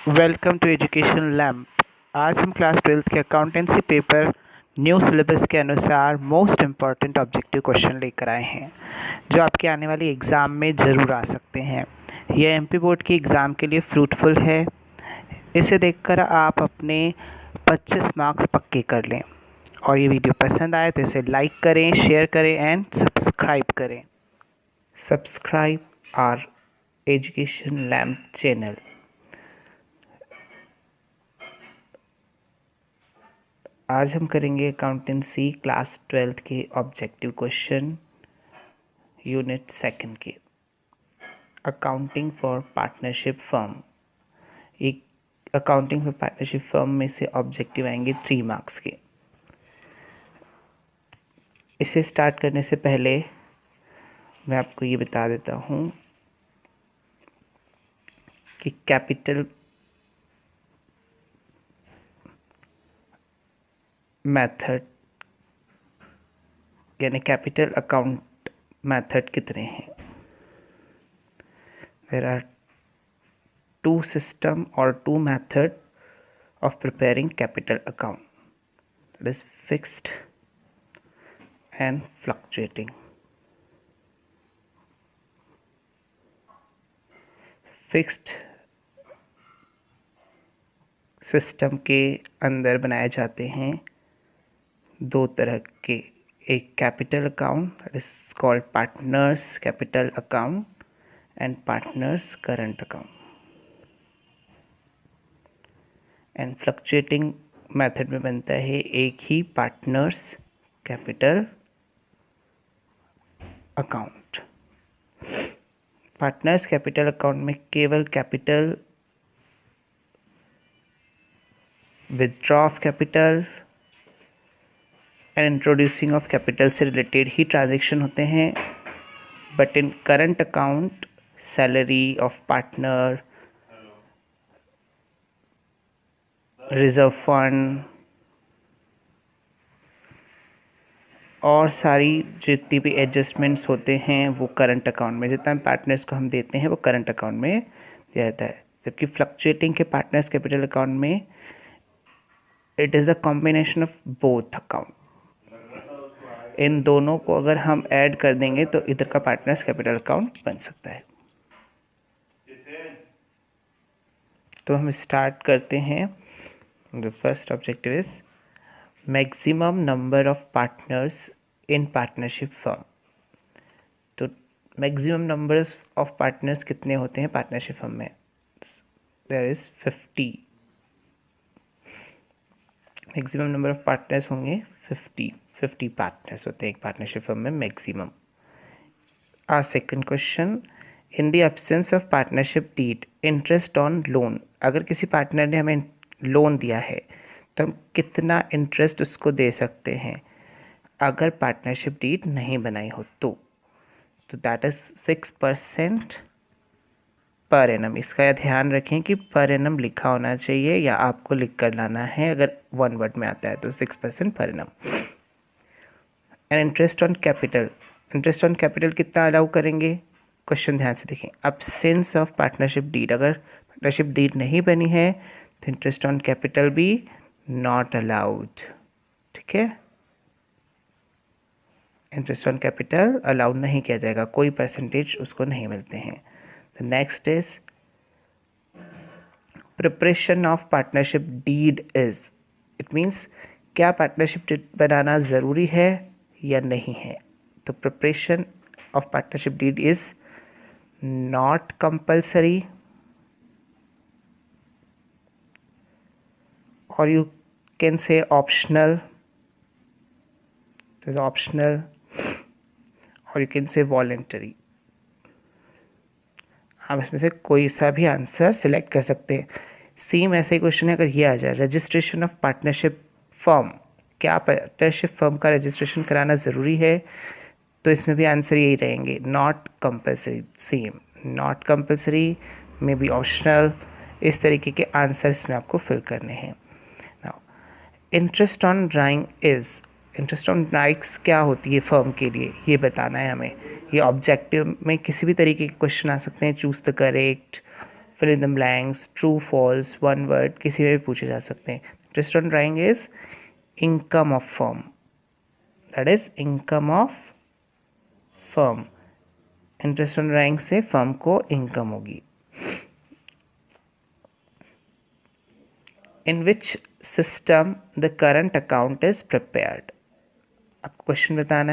Welcome to education lamp. आज हम class 12th के अकाउंटेंसी पेपर न्यू सिलेबस के अनुसार मोस्ट इम्पॉर्टेंट ऑब्जेक्टिव क्वेश्चन लेकर आए हैं जो आपके आने वाली एग्ज़ाम में ज़रूर आ सकते हैं। यह एमपी बोर्ड की एग्ज़ाम के लिए फ्रूटफुल है। इसे देखकर आप अपने 25 मार्क्स पक्के कर लें और ये वीडियो पसंद आए तो इसे लाइक करें, शेयर करें एंड सब्सक्राइब करें। Subscribe our education lamp channel. आज हम करेंगे अकाउंटेंसी क्लास 12th के ऑब्जेक्टिव क्वेश्चन यूनिट 2 के अकाउंटिंग फॉर पार्टनरशिप फर्म। एक अकाउंटिंग फॉर पार्टनरशिप फर्म में से ऑब्जेक्टिव आएंगे 3 मार्क्स के। इसे स्टार्ट करने से पहले मैं आपको ये बता देता हूँ कि कैपिटल मेथड यानी कैपिटल अकाउंट मेथड कितने हैं। देयर आर 2 सिस्टम और 2 method of preparing capital account, that is fixed and fluctuating. Fixed system के अंदर बनाए जाते हैं 2 तरह के, एक capital account that is called partners capital account and partners current account, and fluctuating method में बनता है एक ही partners capital account. Partners capital account में केवल capital, withdraw of capital and introducing of capital से रिलेटेड ही ट्रांजैक्शन होते हैं। But in current account salary of partner, reserve fund और सारी जितनी भी एडजस्टमेंट्स होते हैं वो करंट अकाउंट में, जितना पार्टनर्स को हम देते हैं वो करंट अकाउंट में दिया जाता है। जबकि फ्लक्चुएटिंग के पार्टनर्स कैपिटल अकाउंट में it is the combination of both account. इन दोनों को अगर हम ऐड कर देंगे तो इधर का पार्टनर्स कैपिटल अकाउंट बन सकता है। तो हम स्टार्ट करते हैं। The first objective is maximum number of partners in partnership firm. तो मैक्सिमम नंबर्स ऑफ पार्टनर्स कितने होते हैं पार्टनरशिप फर्म में? There is 50। Maximum number of partners होंगे 50 पार्टनर्स होते हैं एक पार्टनरशिप फर्म में maximum. A second question, in the absence of partnership deed interest on loan. अगर किसी पार्टनर ने हमें लोन दिया है तो हम कितना इंटरेस्ट उसको दे सकते हैं अगर पार्टनरशिप डीड नहीं बनाई हो तो दैट इज 6% पर एनम। इसका ध्यान रखें कि पर एनम लिखा होना चाहिए या आपको लिख कर लाना है। अगर 1 वर्ड में आता है तो 6% per annum. And interest on capital, interest on capital कितना अलाउ करेंगे? क्वेश्चन ध्यान से देखें। एब्सेंस ऑफ पार्टनरशिप डीड, अगर पार्टनरशिप डीड नहीं बनी है तो इंटरेस्ट ऑन कैपिटल भी नॉट अलाउड। ठीक है, इंटरेस्ट ऑन कैपिटल अलाउ नहीं किया जाएगा, कोई परसेंटेज उसको नहीं मिलते हैं। The next is preparation of partnership deed is, it means क्या पार्टनरशिप डीड बनाना ज़रूरी है या नहीं है? तो preparation of partnership deed is not compulsory or you can say optional, it is optional, or you can say voluntary। हम इसमें से कोई सा भी आंसर सिलेक्ट कर सकते हैं। सेम ऐसा ही क्वेश्चन है अगर ये आ जाए, रजिस्ट्रेशन ऑफ पार्टनरशिप फर्म, क्या पार्टनरशिप फर्म का रजिस्ट्रेशन कराना ज़रूरी है? तो इसमें भी आंसर यही रहेंगे, not compulsory. Same, not compulsory, may be optional, इस तरीके के आंसर इसमें आपको फिल करने हैं। Interest on drawing is, interest on drawings क्या होती है फर्म के लिए ये बताना है हमें। ये ऑब्जेक्टिव में किसी भी तरीके के क्वेश्चन आ सकते हैं। Choose the correct, fill in the blanks, true false, one word, किसी में भी पूछे जा सकते हैं. Interest on drawing is income of firm. That is income of firm. Interest on drawing से फर्म को इनकम होगी. In which system the current account is prepared. आपको क्वेश्चन बताना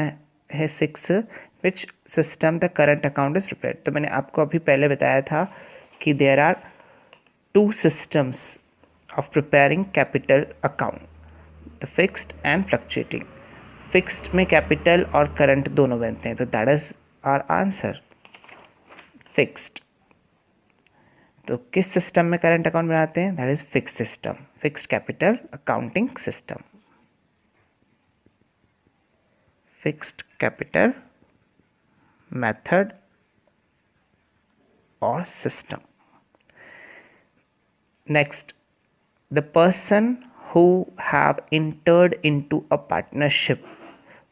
है 6, which system the current account is prepared. तो मैंने आपको अभी पहले बताया था कि there are 2 systems of preparing capital account, the fixed and fluctuating. Fixed में कैपिटल और करंट दोनों बनते हैं, तो that is our answer, fixed. तो किस सिस्टम में करंट अकाउंट बनाते हैं? That is fixed system, fixed capital accounting system, fixed capital method और system. Next, the person who have entered into a partnership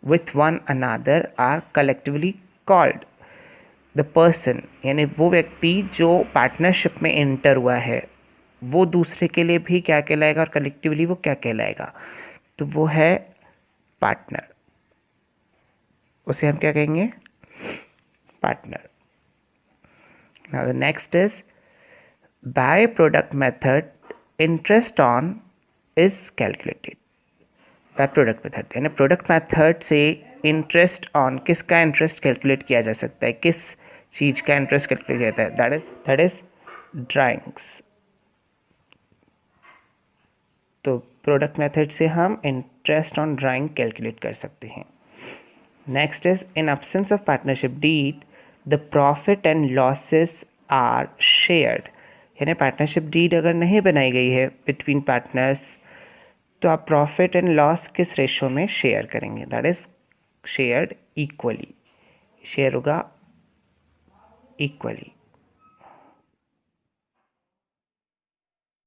with one another are collectively called. The person यानी वो व्यक्ति जो partnership में enter हुआ है वो दूसरे के लिए भी क्या कहलाएगा और कलेक्टिवली वो क्या कहलाएगा? तो वो है पार्टनर. उसे हम क्या कहेंगे? Partner. Now the next is by product method interest on is calculated. By product method यानी प्रोडक्ट मेथड से इंटरेस्ट ऑन, किसका इंटरेस्ट कैलकुलेट किया जा सकता है, किस चीज़ का इंटरेस्ट कैलकुलेट किया जाता है? That is drawings. तो प्रोडक्ट मेथड से हम इंटरेस्ट ऑन ड्राइंग कैलकुलेट कर सकते हैं. Next is in absence of partnership deed the profit and losses are shared. यानी पार्टनरशिप डीड अगर नहीं बनाई गई है बिटवीन पार्टनर्स तो आप प्रॉफिट एंड लॉस किस रेशो में शेयर करेंगे? That is shared equally. Share होगा इक्वली.